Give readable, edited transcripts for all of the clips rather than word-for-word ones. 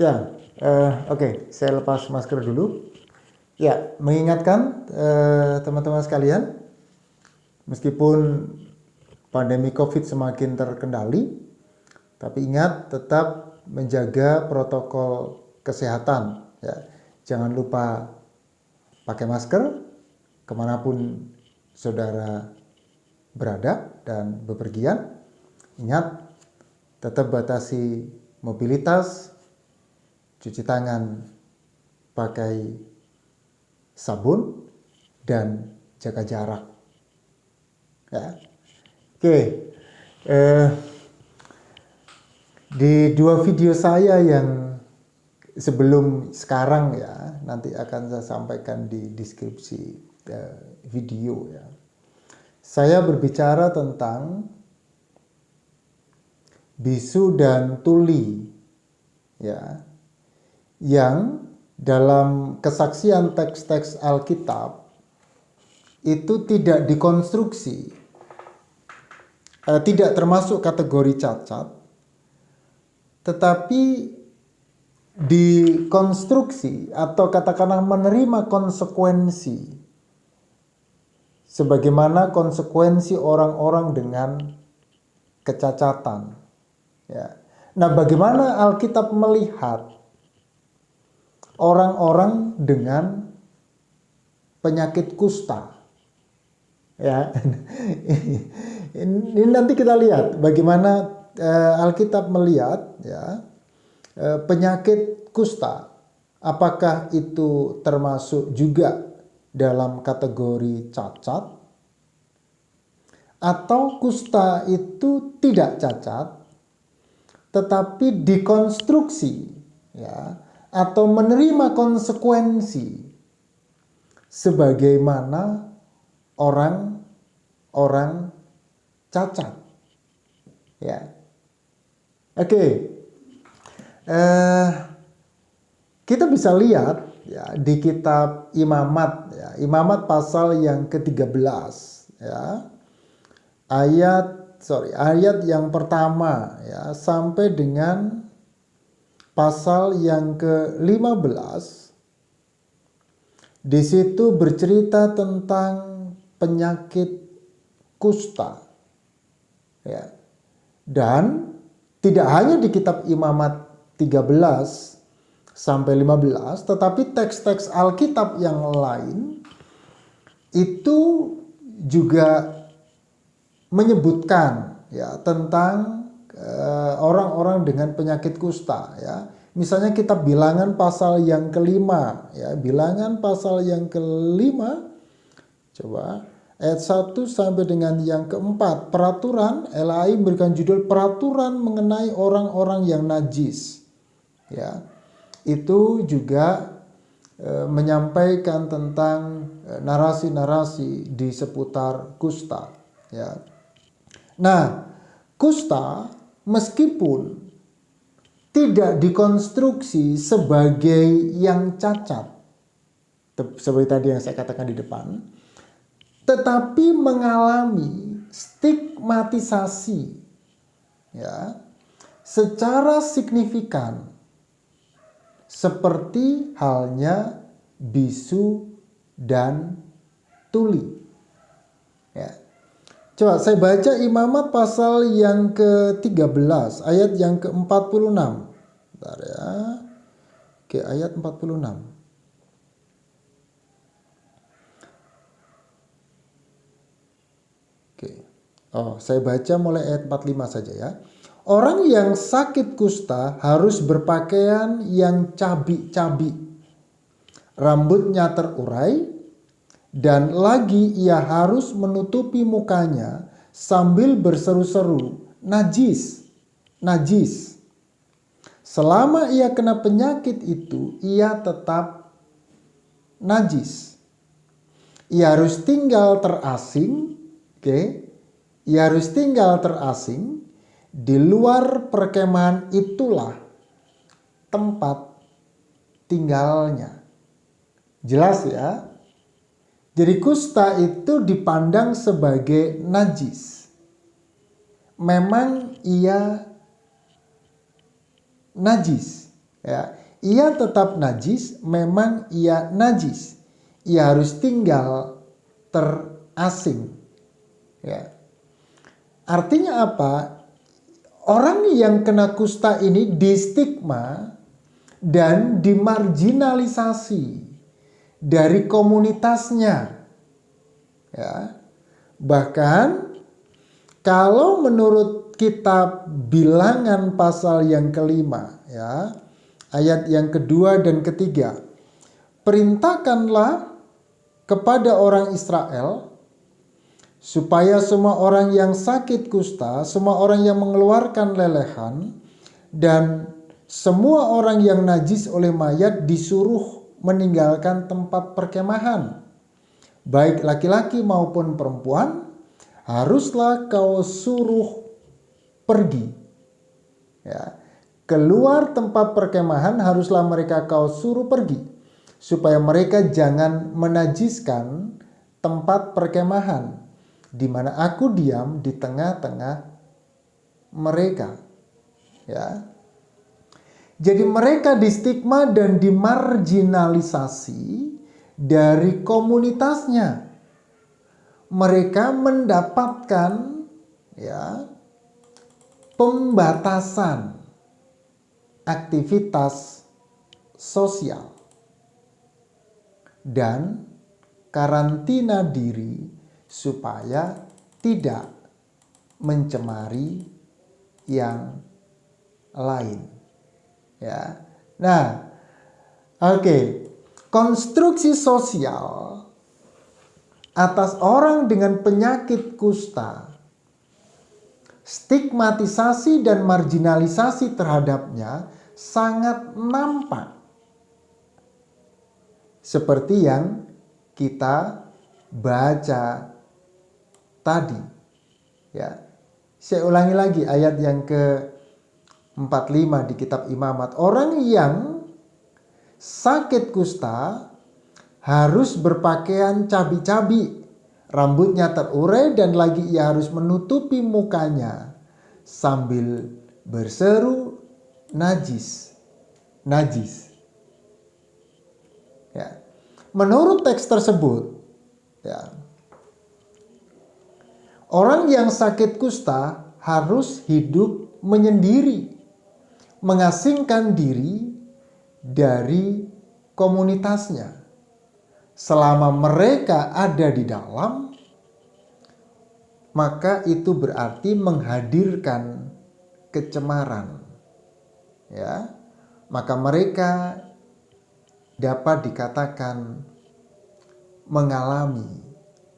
Ya, oke, saya lepas masker dulu. Ya, mengingatkan teman-teman sekalian, meskipun pandemi COVID semakin terkendali, tapi ingat tetap menjaga protokol kesehatan. Ya, jangan lupa pakai masker kemanapun saudara berada dan bepergian. Ingat, tetap batasi mobilitas, cuci tangan pakai sabun, dan jaga jarak. Ya. Oke, di dua video saya yang sebelum sekarang ya, nanti akan saya sampaikan di deskripsi video ya. Saya berbicara tentang bisu dan tuli ya, yang dalam kesaksian teks-teks Alkitab itu tidak dikonstruksi, tidak termasuk kategori cacat, tetapi dikonstruksi atau katakanlah menerima konsekuensi sebagaimana konsekuensi orang-orang dengan kecacatan. Ya. Nah, bagaimana Alkitab melihat orang-orang dengan penyakit kusta? Ya, ini nanti kita lihat bagaimana Alkitab melihat ya penyakit kusta. Apakah itu termasuk juga dalam kategori cacat, atau kusta itu tidak cacat, tetapi dikonstruksi ya, atau menerima konsekuensi sebagaimana orang cacat. Ya, oke. Kita bisa lihat ya di kitab Imamat ya, Imamat pasal yang ke-13 ya. Ayat yang pertama ya sampai dengan pasal yang ke-15. Di situ bercerita tentang penyakit kusta. Ya. Dan tidak hanya di kitab Imamat 13 sampai 15, tetapi teks-teks Alkitab yang lain itu juga menyebutkan ya tentang orang-orang dengan penyakit kusta ya. Misalnya kitab Bilangan pasal yang kelima ya, Bilangan pasal yang kelima, coba ayat 1 sampai dengan yang keempat. Peraturan, LAI memberikan judul peraturan mengenai orang-orang yang najis ya. Itu juga menyampaikan tentang narasi-narasi di seputar kusta ya. Nah, kusta meskipun tidak dikonstruksi sebagai yang cacat seperti tadi yang saya katakan di depan, tetapi mengalami stigmatisasi ya secara signifikan, seperti halnya bisu dan tuli. Ya. Coba saya baca Imamat pasal yang ke-13 ayat yang ke-46. Bentar ya. Oke, ayat 46. Oke. Saya baca mulai ayat 45 saja ya. Orang yang sakit kusta harus berpakaian yang cabi-cabi, rambutnya terurai, dan lagi ia harus menutupi mukanya sambil berseru-seru, najis, najis. Selama ia kena penyakit itu, ia tetap najis. Ia harus tinggal terasing, ia harus tinggal terasing. Di luar perkemahan itulah tempat tinggalnya. Jelas ya? Jadi kusta itu dipandang sebagai najis. Memang ia najis. Ya, ia tetap najis, memang ia najis. Ia harus tinggal terasing. Ya. Artinya apa? Orang yang kena kusta ini distigma dan dimarginalisasi dari komunitasnya. Ya. Bahkan kalau menurut kitab Bilangan pasal yang kelima, ya, ayat yang kedua dan ketiga, perintahkanlah kepada orang Israel supaya semua orang yang sakit kusta, semua orang yang mengeluarkan lelehan, dan semua orang yang najis oleh mayat disuruh meninggalkan tempat perkemahan. Baik laki-laki maupun perempuan, haruslah kau suruh pergi. Ya. Keluar tempat perkemahan haruslah mereka kau suruh pergi, supaya mereka jangan menajiskan tempat perkemahan di mana aku diam di tengah-tengah mereka. Ya. Jadi mereka distigma dan dimarginalisasi dari komunitasnya. Mereka mendapatkan, ya, pembatasan aktivitas sosial dan karantina diri supaya tidak mencemari yang lain. Ya. Nah, oke. Konstruksi sosial atas orang dengan penyakit kusta, stigmatisasi dan marginalisasi terhadapnya sangat nampak. Seperti yang kita baca tadi. Ya. Saya ulangi lagi ayat yang ke-45 di kitab Imamat. Orang yang sakit kusta harus berpakaian cabi-cabi, rambutnya terurai, dan lagi ia harus menutupi mukanya sambil berseru, najis, najis. Ya. Menurut teks tersebut, ya, orang yang sakit kusta harus hidup menyendiri, mengasingkan diri dari komunitasnya. Selama mereka ada di dalam, maka itu berarti menghadirkan kecemaran. Ya, maka mereka dapat dikatakan mengalami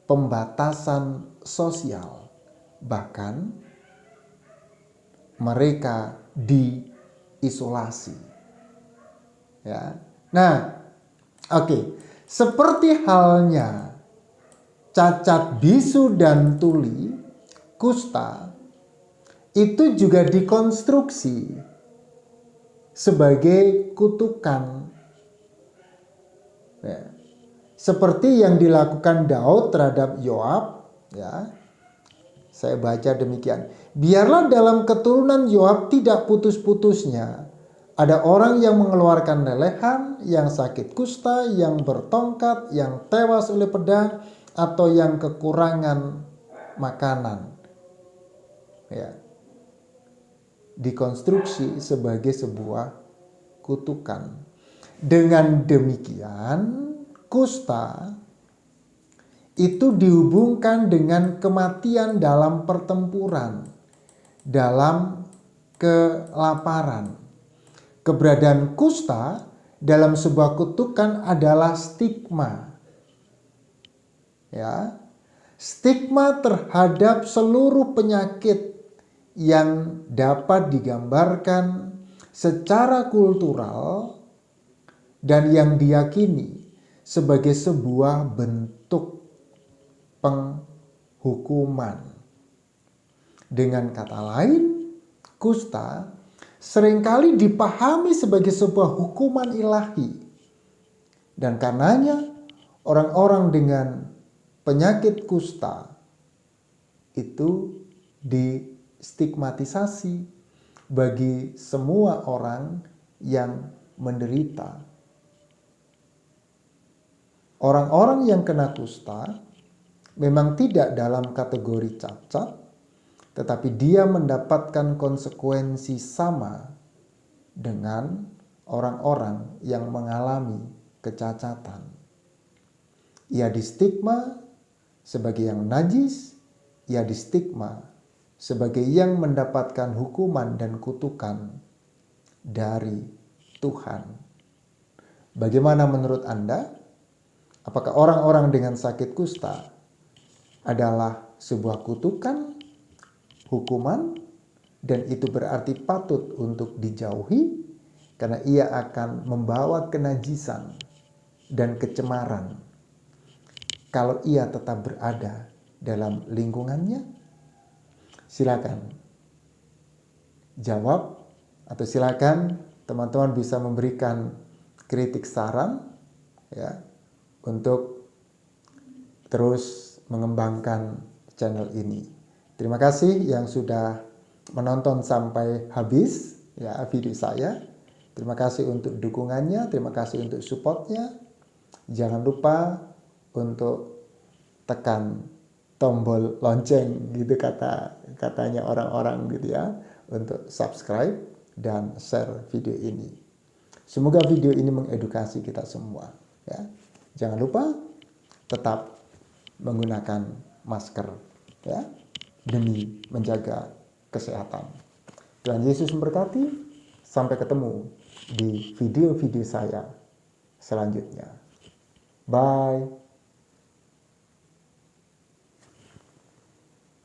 pembatasan sosial, bahkan mereka diisolasi. Ya. Nah, oke. Seperti halnya cacat bisu dan tuli, kusta itu juga dikonstruksi sebagai kutukan. Ya. Seperti yang dilakukan Daud terhadap Yoab, ya. Saya baca demikian. Biarlah dalam keturunan Yoab tidak putus-putusnya ada orang yang mengeluarkan lelehan, yang sakit kusta, yang bertongkat, yang tewas oleh pedang, atau yang kekurangan makanan. Ya. Dikonstruksi sebagai sebuah kutukan. Dengan demikian, kusta itu dihubungkan dengan kematian dalam pertempuran, dalam kelaparan. Keberadaan kusta dalam sebuah kutukan adalah stigma. Ya. Stigma terhadap seluruh penyakit yang dapat digambarkan secara kultural dan yang diyakini sebagai sebuah bentuk penghukuman. Dengan kata lain, kusta seringkali dipahami sebagai sebuah hukuman ilahi. Dan karenanya orang-orang dengan penyakit kusta itu distigmatisasi bagi semua orang yang menderita. Orang-orang yang kena kusta memang tidak dalam kategori cacat, tetapi dia mendapatkan konsekuensi sama dengan orang-orang yang mengalami kecacatan. Ia distigma sebagai yang najis, ia distigma sebagai yang mendapatkan hukuman dan kutukan dari Tuhan. Bagaimana menurut Anda? Apakah orang-orang dengan sakit kusta adalah sebuah kutukan, hukuman, dan itu berarti patut untuk dijauhi karena ia akan membawa kenajisan dan kecemaran kalau ia tetap berada dalam lingkungannya? Silakan jawab, atau silakan teman-teman bisa memberikan kritik saran ya untuk terus mengembangkan channel ini. Terima kasih yang sudah menonton sampai habis ya video saya. Terima kasih untuk dukungannya, terima kasih untuk supportnya. Jangan lupa untuk tekan tombol lonceng gitu katanya orang-orang gitu ya, untuk subscribe dan share video ini. Semoga video ini mengedukasi kita semua ya. Jangan lupa tetap menggunakan masker ya demi menjaga kesehatan. Tuhan Yesus memberkati. Sampai ketemu di video-video saya selanjutnya. Bye.